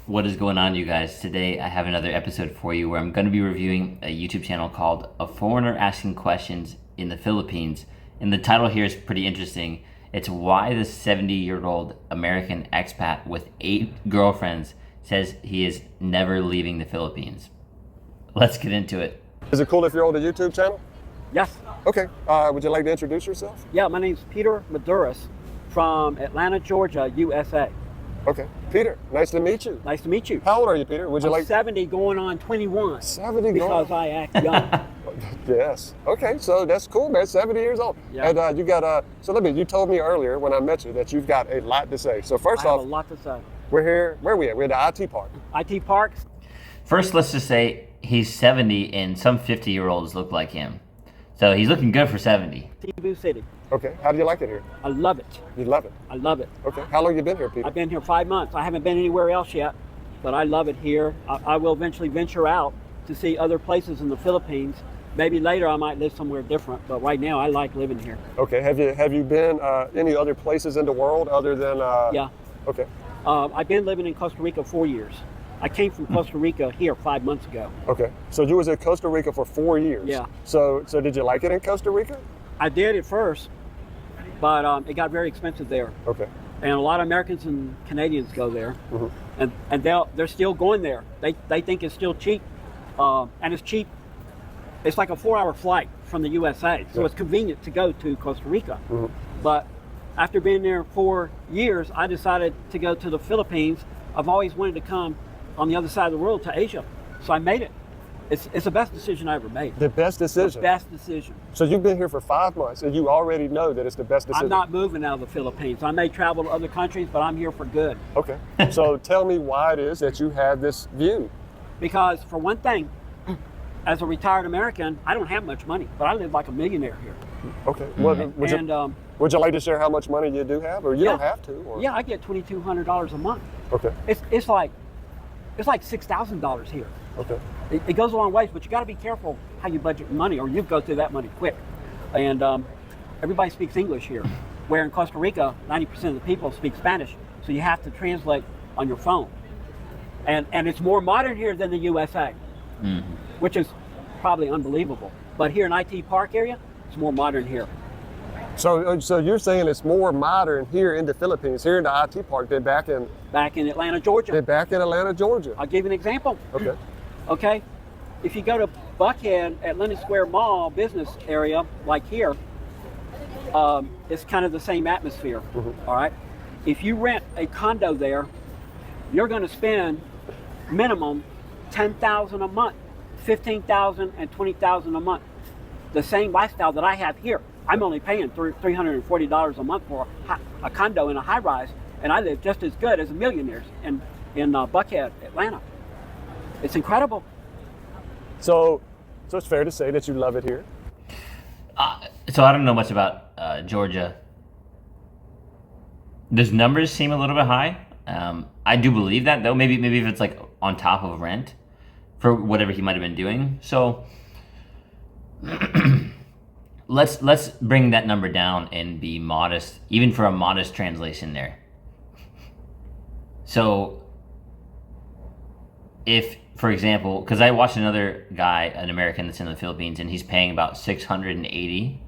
What is going on, you guys? Today I have another episode for you where I'm going to be reviewing a YouTube channel called A Foreigner Asking Questions in the Philippines. And the title here is pretty interesting. It's why the 70-year-old American expat with 8 girlfriends says he is never leaving the Philippines. Let's get into it. Is it cool if you're on the YouTube channel? Yes. Okay. Would you like to introduce yourself? Yeah, my name's Peter Maduris from Atlanta, Georgia, USA. Okay. Peter, nice to meet you. Nice to meet you. How old are you, Peter? Would you I'm like 70 going on 21. 70 because going? I act young. Yes. Okay, so that's cool, man. 70 years old. Yeah. And you got so you told me earlier when I met you that you've got a lot to say. So first I have off, a lot to say. we're here. Where are we at? We're at the IT park. IT Parks, First, let's just say he's 70 and some 50-year-olds look like him. So he's looking good for 70. Cebu City. Okay. How do you like it here? I love it. You love it. I love it. Okay. How long you been here, Peter? I've been here 5 months. I haven't been anywhere else yet, but I love it here. I will eventually venture out to see other places in the Philippines. Maybe later I might live somewhere different, but right now I like living here. Okay. Have you been any other places in the world other than? Yeah. Okay. I've been living in Costa Rica 4 years. I came from Costa Rica here 5 months ago. Okay. So you was in Costa Rica for 4 years. Yeah. So did you like it in Costa Rica? I did at first, but it got very expensive there. Okay. And a lot of Americans and Canadians go there, Mm-hmm. and they're still going there. They think it's still cheap, and it's cheap. It's like a 4-hour flight from the USA, so Yeah. it's convenient to go to Costa Rica. Mhm. But after being there 4 years, I decided to go to the Philippines. I've always wanted to come on the other side of the world to Asia, so I made it. It's the best decision I ever made. The best decision. Best decision. So you've been here for 5 months and you already know that it's the best decision. I'm not moving out of the Philippines. I may travel to other countries, but I'm here for good. Okay. So tell me why it is that you have this view. Because for one thing, as a retired American, I don't have much money, but I live like a millionaire here. Okay. Well, And would you like to share how much money you do have, or you Yeah. don't have to? Or? yeah, I get $2,200 a month. Okay. It's like $6,000 here. Okay. It goes a long ways, but you got to be careful how you budget money, or you go through that money quick. And everybody speaks English here, where in Costa Rica, 90% of the people speak Spanish, so you have to translate on your phone. And it's more modern here than the USA, which is probably unbelievable. But here in IT Park area, it's more modern here. So you're saying it's more modern here in the Philippines, here in the IT park, than back in Atlanta, Georgia. Atlanta, Georgia. I'll give you an example. Okay. Okay, if you go to Buckhead at London Square Mall business area, like here, it's kind of the same atmosphere. All right. If you rent a condo there, you're going to spend minimum $10,000 a month, $15,000 and $20,000 a month. The same lifestyle that I have here. I'm only paying $340 a month for a condo in a high rise, and I live just as good as a millionaires in Buckhead, Atlanta. It's incredible. So it's fair to say that you love it here. So I don't know much about Georgia. Those numbers seem a little bit high. I do believe that, though. Maybe if it's like on top of rent for whatever he might have been doing. So let's bring that number down and be modest, even for a modest translation there. So if, for example, because I watched another guy, an American that's in the Philippines, and he's paying about 680,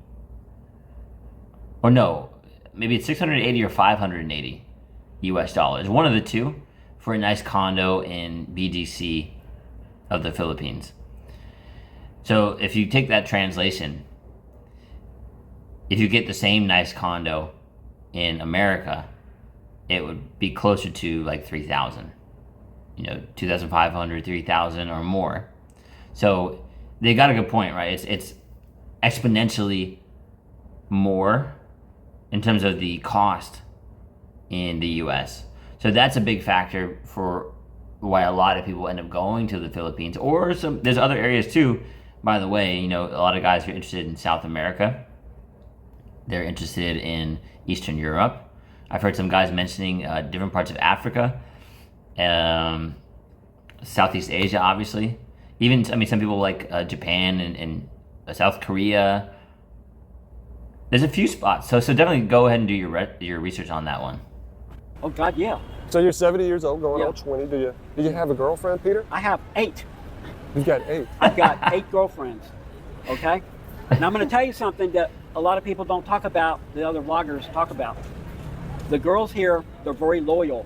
or no, maybe it's 680 or 580 US dollars, one of the two, for a nice condo in BGC of the Philippines. So if you take that translation, if you get the same nice condo in America, it would be closer to like 3,000, 2,500, 3,000 or more. So they got a good point, right? It's exponentially more in terms of the cost in the US. So that's a big factor for why a lot of people end up going to the Philippines, or there's other areas too. By the way, a lot of guys are interested in South America. They're interested in Eastern Europe. I've heard some guys mentioning different parts of Africa, Southeast Asia, obviously. Even, some people like Japan and South Korea. There's a few spots, so definitely go ahead and do your research on that one. Oh God, yeah. So you're 70 years old, going Yeah. on 20. Do you have a girlfriend, Peter? I have 8. You've got 8. I've got 8 girlfriends. Okay. And I'm going to tell you something that a lot of people don't talk about. The other vloggers talk about. The girls here, they're very loyal.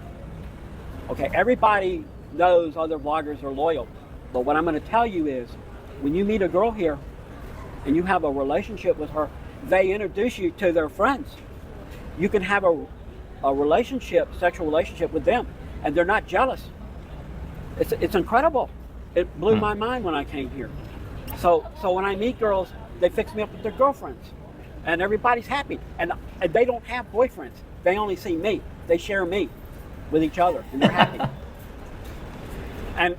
Okay. Everybody knows other vloggers are loyal. But what I'm going to tell you is, when you meet a girl here and you have a relationship with her, they introduce you to their friends. You can have a relationship, sexual relationship with them, and they're not jealous. It's incredible. It blew my mind when I came here. So when I meet girls, they fix me up with their girlfriends, and everybody's happy. And they don't have boyfriends. They only see me. They share me with each other, and they're happy. And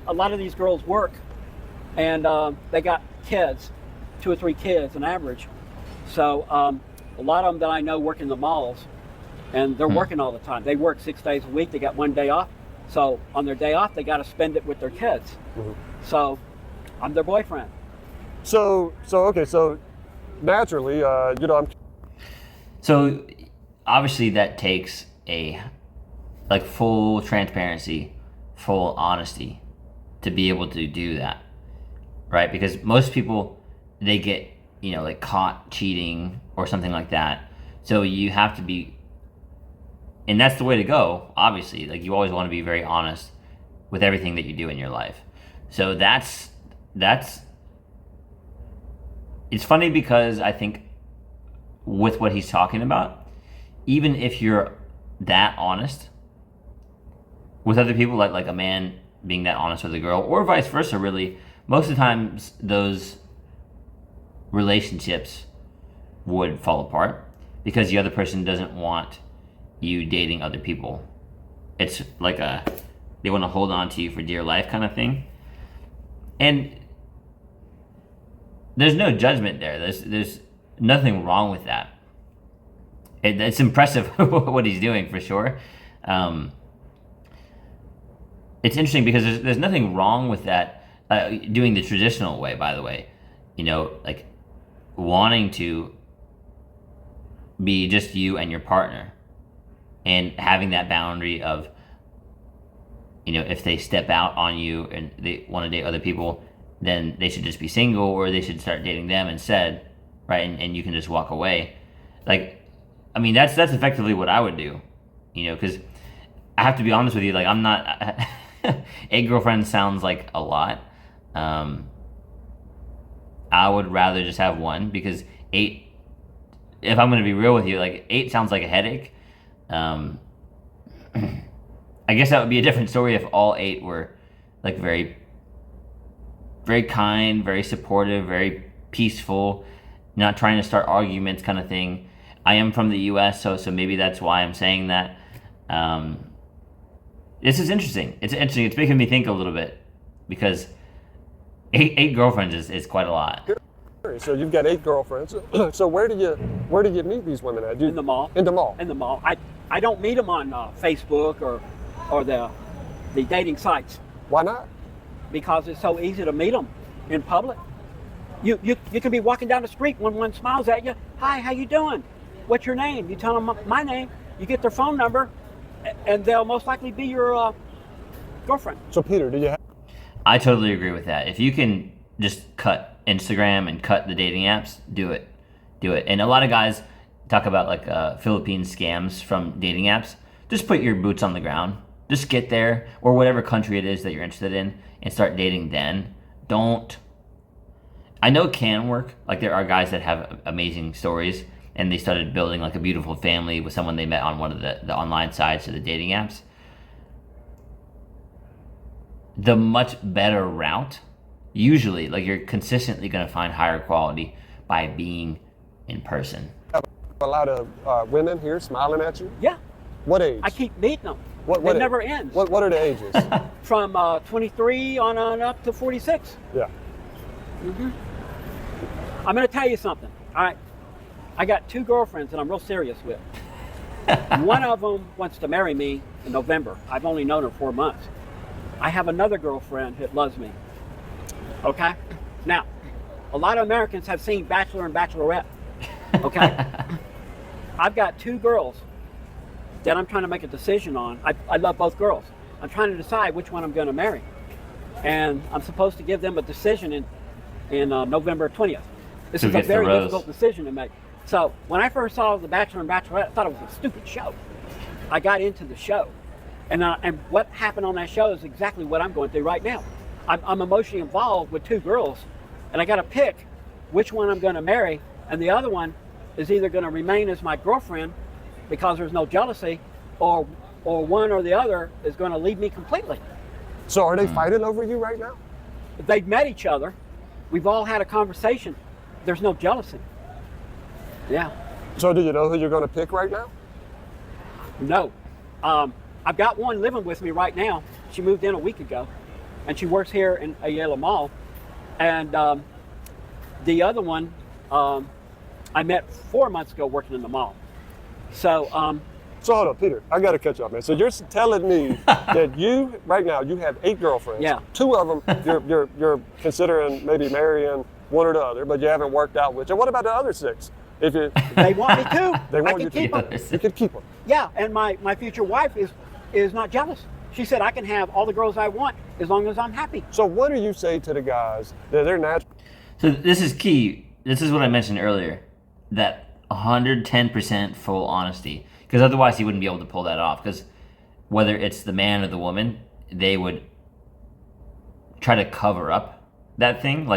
a lot of these girls work, and they got kids, 2 or 3 kids on average. So a lot of them that I know work in the malls, and they're working all the time. They work 6 days a week. They got 1 day off. So on their day off, they got to spend it with their kids. So I'm their boyfriend. So naturally, So obviously that takes a full transparency, full honesty to be able to do that, right? Because most people, they get caught cheating or something like that. So you have to be, and that's the way to go. Obviously, you always want to be very honest with everything that you do in your life. So that's. It's funny because I think with what he's talking about, even if you're that honest with other people, like a man being that honest with a girl, or vice versa, really, most of the times those relationships would fall apart because the other person doesn't want you dating other people. It's like they want to hold on to you for dear life kind of thing. And there's no judgment there. There's nothing wrong with that. It's impressive what he's doing, for sure. It's interesting because there's nothing wrong with that, doing the traditional way, by the way. Wanting to be just you and your partner, and having that boundary of, if they step out on you and they want to date other people, then they should just be single, or they should start dating them instead, right? And you can just walk away. That's effectively what I would do, because I have to be honest with you, I'm not, 8 girlfriends sounds like a lot. I would rather just have 1, because 8, if I'm going to be real with you, 8 sounds like a headache. I guess that would be a different story if all 8 were very, very kind, very supportive, very peaceful, not trying to start arguments kind of thing. I am from the U.S., so maybe that's why I'm saying that. This is interesting. It's interesting. It's making me think a little bit, because 8 girlfriends is quite a lot. So you've got 8 girlfriends. So where do you meet these women at? In the mall. In the mall. In the mall. I don't meet them on Facebook or the dating sites. Why not? Because it's so easy to meet them in public. You can be walking down the street when one smiles at you. Hi, how you doing? What's your name? You tell them my name. You get their phone number, and they'll most likely be your girlfriend. So Peter, do you have? I totally agree with that. If you can just cut Instagram and cut the dating apps, do it. And a lot of guys talk about Philippine scams from dating apps. Just put your boots on the ground. Just get there, or whatever country it is that you're interested in, and start dating then. I know it can work. There are guys that have amazing stories, and they started building a beautiful family with someone they met on one of the online sites or the dating apps. The much better route, usually, you're consistently going to find higher quality by being in person. A lot of women here smiling at you? Yeah. What age? I keep meeting them. It never ends. What are the ages? From 23 on up to 46. Yeah. I'm going to tell you something. All right. I got 2 girlfriends that I'm real serious with. One of them wants to marry me in November. I've only known her 4 months. I have another girlfriend that loves me. Okay? Now, a lot of Americans have seen Bachelor and Bachelorette. Okay? I've got 2 girls that I'm trying to make a decision on. I love both girls. I'm trying to decide which one I'm going to marry. And I'm supposed to give them a decision in November 20th. This Who is a gets the very rose? difficult decision to make. So when I first saw The Bachelor and Bachelorette, I thought it was a stupid show. I got into the show. And what happened on that show is exactly what I'm going through right now. I'm emotionally involved with two girls, and I got to pick which one I'm going to marry, and the other one is either going to remain as my girlfriend because there's no jealousy, or one or the other is going to leave me completely. So are they fighting over you right now? They've met each other. We've all had a conversation. There's no jealousy. Yeah. So do you know who you're going to pick right now? No. I've got one living with me right now. She moved in a week ago, and she works here in Ayala Mall. And the other one, I met 4 months ago working in the mall. So, So hold on, Peter, I got to catch up, man. So you're telling me that you, right now, you have 8 girlfriends. Yeah. 2 of them you're considering maybe marrying one or the other, but you haven't worked out with. And what about the other 6? If you, they want me to. They want I you can to. keep them. You could keep them. Yeah, and my future wife is not jealous. She said I can have all the girls I want as long as I'm happy. So what do you say to the guys that they're natural? So this is key. This is what I mentioned earlier, that 110% full honesty. Because otherwise he wouldn't be able to pull that off. Because whether it's the man or the woman, they would try to cover up that thing,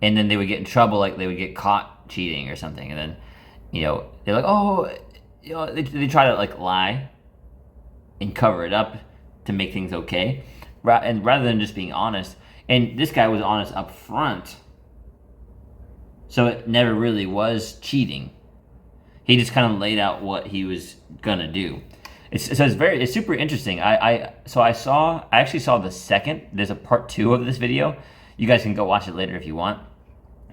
and then they would get in trouble, like they would get caught cheating or something, and then, they're like, oh, they try to lie and cover it up to make things okay, and rather than just being honest. And this guy was honest up front, so it never really was cheating. He just kind of laid out what he was gonna do. It's super interesting. I actually saw the second. There's a part 2 of this video. You guys can go watch it later if you want.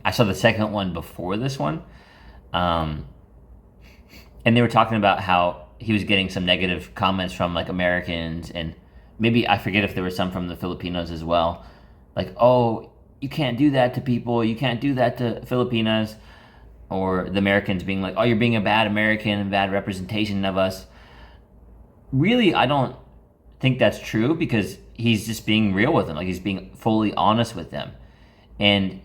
I saw the second one before this one, and they were talking about how he was getting some negative comments from Americans, and maybe I forget if there were some from the Filipinos as well. Oh, you can't do that to people. You can't do that to Filipinas. Or the Americans being like, oh, you're being a bad American and bad representation of us. Really, I don't think that's true, because he's just being real with them. He's being fully honest with them. And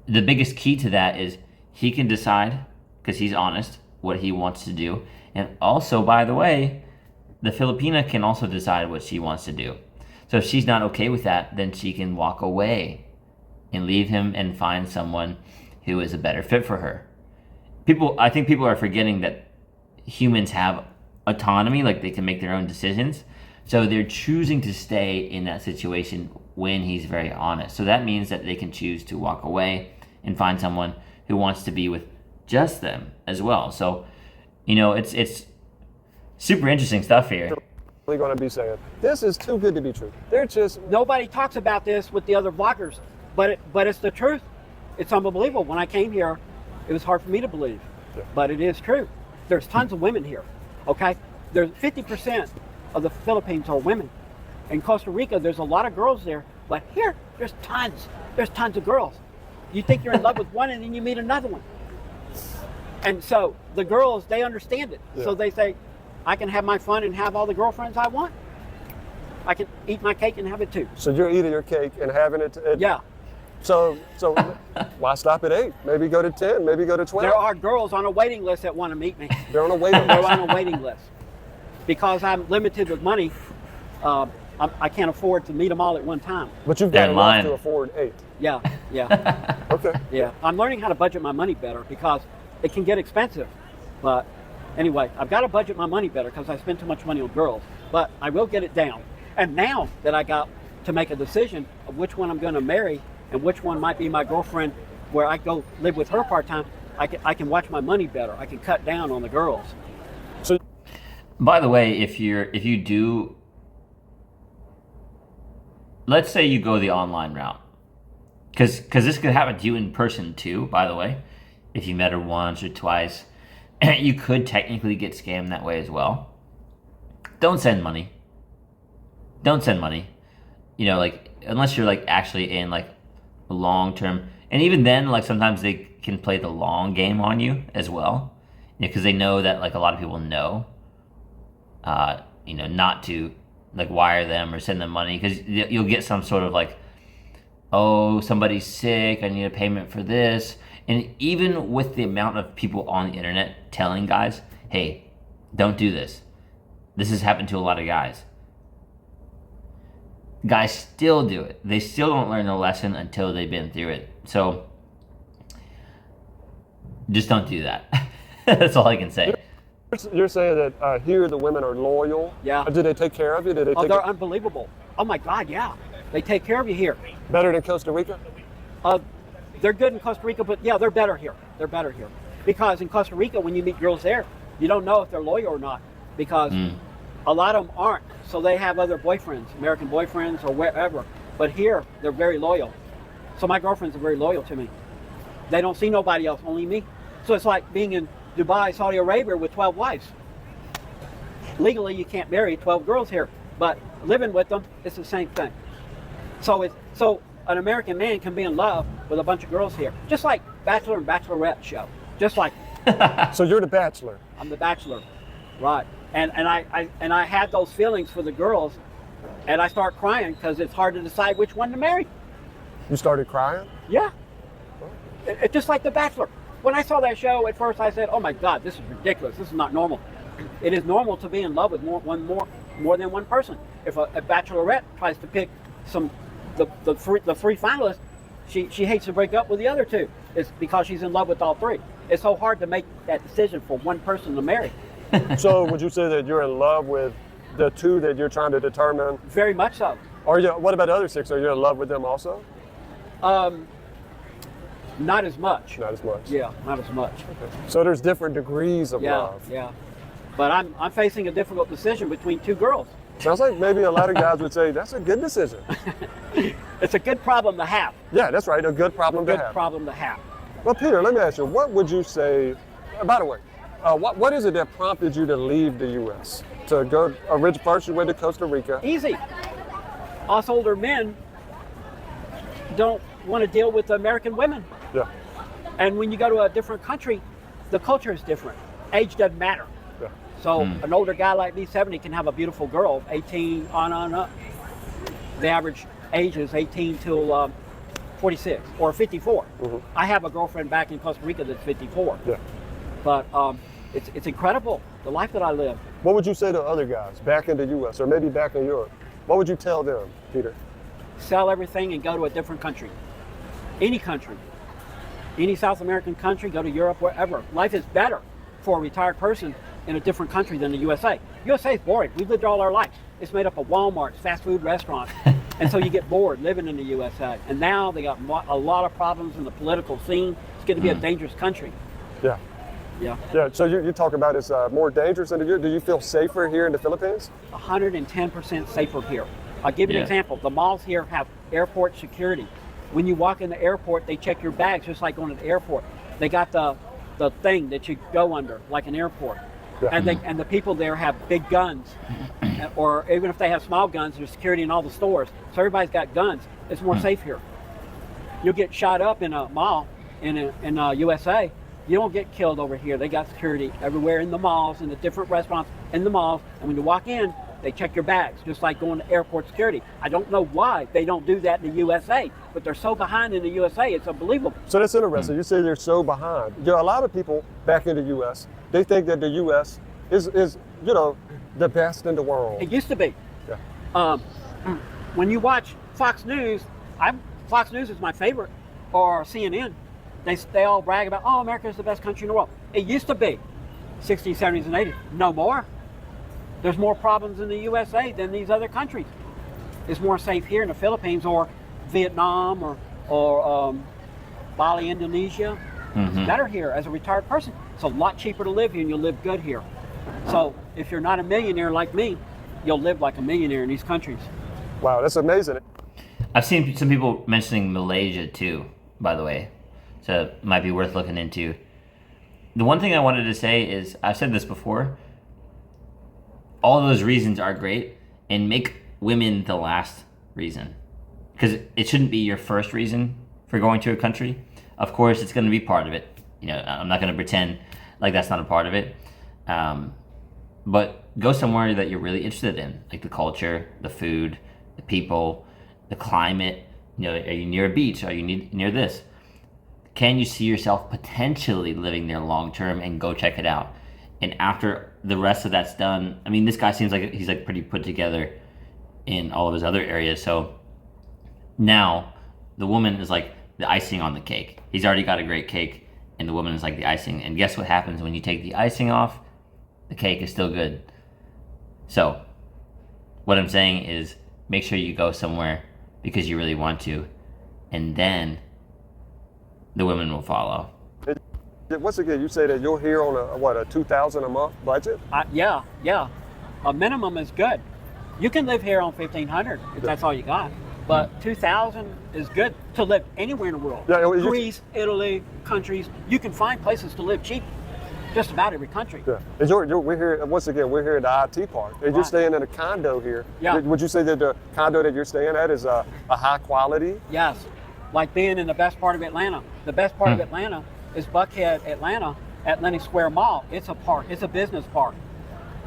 the biggest key to that is he can decide, because he's honest, what he wants to do. And also, by the way, the Filipina can also decide what she wants to do. So if she's not okay with that, then she can walk away and leave him and find someone who is a better fit for her. I think people are forgetting that humans have autonomy, they can make their own decisions. So they're choosing to stay in that situation when he's very honest. So that means that they can choose to walk away and find someone who wants to be with just them as well. So, it's super interesting stuff here. They're going to be saying, this is too good to be true. They're just... Nobody talks about this with the other vloggers, but it's the truth. It's unbelievable. When I came here, it was hard for me to believe, but it is true. There's tons of women here, okay? There's 50% of the Philippines are women. In Costa Rica, there's a lot of girls there, but here, there's tons. There's tons of girls. You think you're in love with one, and then you meet another one. And so the girls, they understand it. Yeah. So they say, I can have my fun and have all the girlfriends I want. I can eat my cake and have it too. So you're eating your cake and having it. Yeah. So why stop at 8? Maybe go to 10. Maybe go to 12. There are girls on a waiting list that want to meet me. They're on a waiting They're list. on a waiting list. Because I'm limited with money, I can't afford to meet them all at one time. But you've They're got in enough line. to afford 8. Yeah, yeah, Okay. yeah. I'm learning how to budget my money better because it can get expensive. But anyway, I've got to budget my money better because I spend too much money on girls. But I will get it down. And now that I got to make a decision of which one I'm going to marry and which one might be my girlfriend where I go live with her part-time, I can watch my money better. I can cut down on the girls. So, By the way, if you do, let's say you go the online route, because this could happen to you in person too, by the way. If you met her once or twice, you could technically get scammed that way as well. Don't send money. Don't send money. Unless you're actually in long term. And even then, sometimes they can play the long game on you as well. because they know that like a lot of people know, not to like wire them or send them money, because you'll get some sort of like, oh, somebody's sick, I need a payment for this. And even with the amount of people on the internet telling guys, hey, don't do this. This has happened to a lot of guys. Guys still do it. They still don't learn the lesson until they've been through it. So just don't do that. That's all I can say. You're saying that here the women are loyal? Yeah. Do they take care of you? They're unbelievable. Oh my God, yeah. They take care of you here. Better than Costa Rica? They're good in Costa Rica, but yeah, they're better here. They're better here. Because in Costa Rica, when you meet girls there, you don't know if they're loyal or not, because a lot of them aren't. So they have other boyfriends, American boyfriends or wherever. But here, they're very loyal. So my girlfriends are very loyal to me. They don't see nobody else, only me. So it's like being in Dubai, Saudi Arabia with 12 wives. Legally, you can't marry 12 girls here, but living with them, it's the same thing. So an American man can be in love with a bunch of girls here, just like Bachelor and Bachelorette show, just like. So you're the Bachelor. I'm the Bachelor, right? And I had those feelings for the girls, and I start crying because it's hard to decide which one to marry. You started crying? Yeah, it's just like The Bachelor. When I saw that show at first, I said, "Oh my God, this is ridiculous. This is not normal." It is normal to be in love with more than one person. If a bachelorette tries to pick the three finalists, she hates to break up with the other two. It's because she's in love with all three. It's so hard to make that decision for one person to marry. So would you say that you're in love with the two that you're trying to determine? Very much so. Or what about the other six? Are you in love with them also? Not as much. Not as much. Yeah, not as much. Okay. So there's different degrees of love. Yeah. But I'm facing a difficult decision between two girls. Sounds like maybe a lot of guys would say that's a good decision. It's a good problem to have. Yeah, that's right. A good problem to have. Good problem to have. Well, Peter, let me ask you, what would you say, by the way, what is it that prompted you to leave the U.S.? To go, first you went to Costa Rica. Easy. Us older men don't want to deal with American women. Yeah. And when you go to a different country, the culture is different. Age doesn't matter. Yeah. So an older guy like me, 70, can have a beautiful girl, 18 on up. The average age is 18 till 46 or 54. Mm-hmm. I have a girlfriend back in Costa Rica that's 54. Yeah. But it's incredible, the life that I live. What would you say to other guys back in the U.S. or maybe back in Europe? What would you tell them, Peter? Sell everything and go to a different country. Any country. Any South American country, go to Europe, wherever. Life is better for a retired person in a different country than the USA. USA is boring. We've lived all our lives. It's made up of Walmarts, fast food restaurants. And so you get bored living in the USA. And now they got a lot of problems in the political scene. It's going to be a dangerous country. Yeah. Yeah. Yeah. So you talk about it's more dangerous than do you feel safer here in the Philippines? 110% safer here. I'll give you an example. The malls here have airport security. When you walk in the airport, they check your bags just like going to the airport. They got the thing that you go under, like an airport. Yeah. And the people there have big guns. Or even if they have small guns, there's security in all the stores. So everybody's got guns. It's more safe here. You'll get shot up in a mall in USA. You don't get killed over here. They got security everywhere in the malls, in the different restaurants, in the malls. And when you walk in, they check your bags, just like going to airport security. I don't know why they don't do that in the USA, but they're so behind in the USA, it's unbelievable. So that's interesting. You say they're so behind. There are a lot of people back in the U.S., they think that the U.S. is the best in the world. It used to be. Yeah. When you watch Fox News, Fox News is my favorite, or CNN. They all brag about, oh, America is the best country in the world. It used to be, 60s, 70s, and 80s. No more. There's more problems in the USA than these other countries. It's more safe here in the Philippines or Vietnam or Bali, Indonesia. It's better here as a retired person. It's a lot cheaper to live here and you'll live good here. So if you're not a millionaire like me, you'll live like a millionaire in these countries. Wow, that's amazing. I've seen some people mentioning Malaysia too, by the way. So it might be worth looking into. The one thing I wanted to say is, I've said this before, all those reasons are great, and make women the last reason. Because it shouldn't be your first reason for going to a country. Of course, it's going to be part of it. I'm not going to pretend Like that's not a part of it. But go somewhere that you're really interested in, like the culture, the food, the people, the climate. You know, are you near a beach? Are you near this? Can you see yourself potentially living there long term, and go check it out? And after the rest of that's done, I mean, this guy seems like he's like pretty put together in all of his other areas. So now the woman is like the icing on the cake. He's already got a great cake, and the woman is like the icing. And guess what happens when you take the icing off? The cake is still good. So what I'm saying is make sure you go somewhere because you really want to, and then the women will follow. Once again, you say that you're here on a $2,000 a month budget? Yeah. A minimum is good. You can live here on $1,500 if that's all you got. But $2,000 is good to live anywhere in the world. Yeah, Greece, Italy, countries. You can find places to live cheap. Just about every country. Yeah. And we're here, once again, we're here at the IT park. And you're staying in a condo here. Yeah. Would you say that the condo that you're staying at is a high quality? Yes. Like being in the best part of Atlanta. The best part of Atlanta is Buckhead, Atlanta, at Lennox Square Mall. It's a park. It's a business park.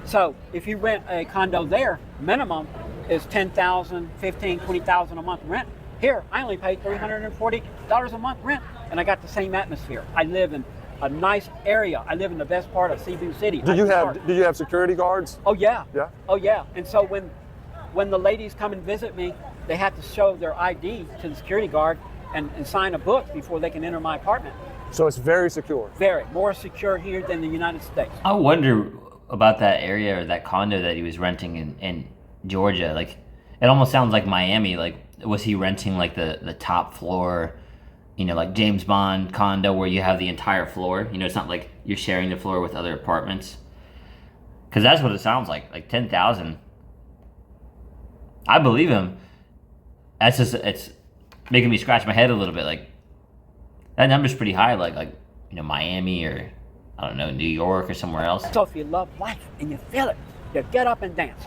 So if you rent a condo there, minimum is $10,000, $15,000, $20,000 a month rent. Here, I only pay $340 a month rent, and I got the same atmosphere. I live in a nice area. I live in the best part of Cebu City. Do you have security guards? Oh yeah. Yeah. Oh yeah. And so when the ladies come and visit me, they have to show their ID to the security guard and sign a book before they can enter my apartment. So it's very secure. Very more secure here than the United States. I wonder about that area or that condo that he was renting in Georgia. Like, it almost sounds like Miami. Like, was he renting like the top floor, you know, like James Bond condo where you have the entire floor? You know, it's not like you're sharing the floor with other apartments. Because that's what it sounds like 10,000. I believe him. It's making me scratch my head a little bit. Like, that number's pretty high. Like you know, Miami or I don't know, New York or somewhere else. So if you love life and you feel it, you get up and dance,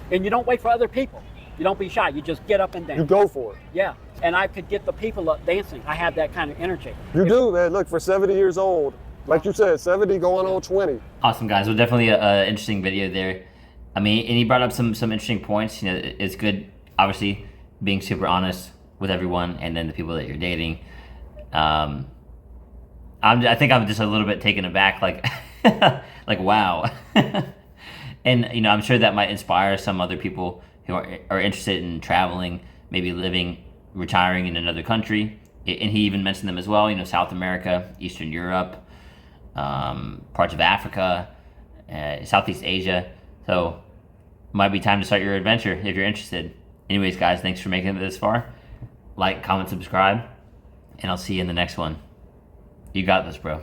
and you don't wait for other people. You don't be shy. You just get up and dance. You go for it. Yeah, and I could get the people up dancing. I have that kind of energy. You do, man. Look, for 70 years old, like you said, 70 going on 20. Awesome, guys. Well, definitely an interesting video there. I mean, and he brought up some interesting points. You know, it's good, obviously, being super honest with everyone and then the people that you're dating. I think I'm just a little bit taken aback, like, like wow. And you know, I'm sure that might inspire some other people who are interested in traveling, maybe retiring in another country. And he even mentioned them as well. You know, South America, Eastern Europe, parts of Africa, Southeast Asia. So, might be time to start your adventure if you're interested. Anyways, guys, thanks for making it this far. Like, comment, subscribe, and I'll see you in the next one. You got this, bro.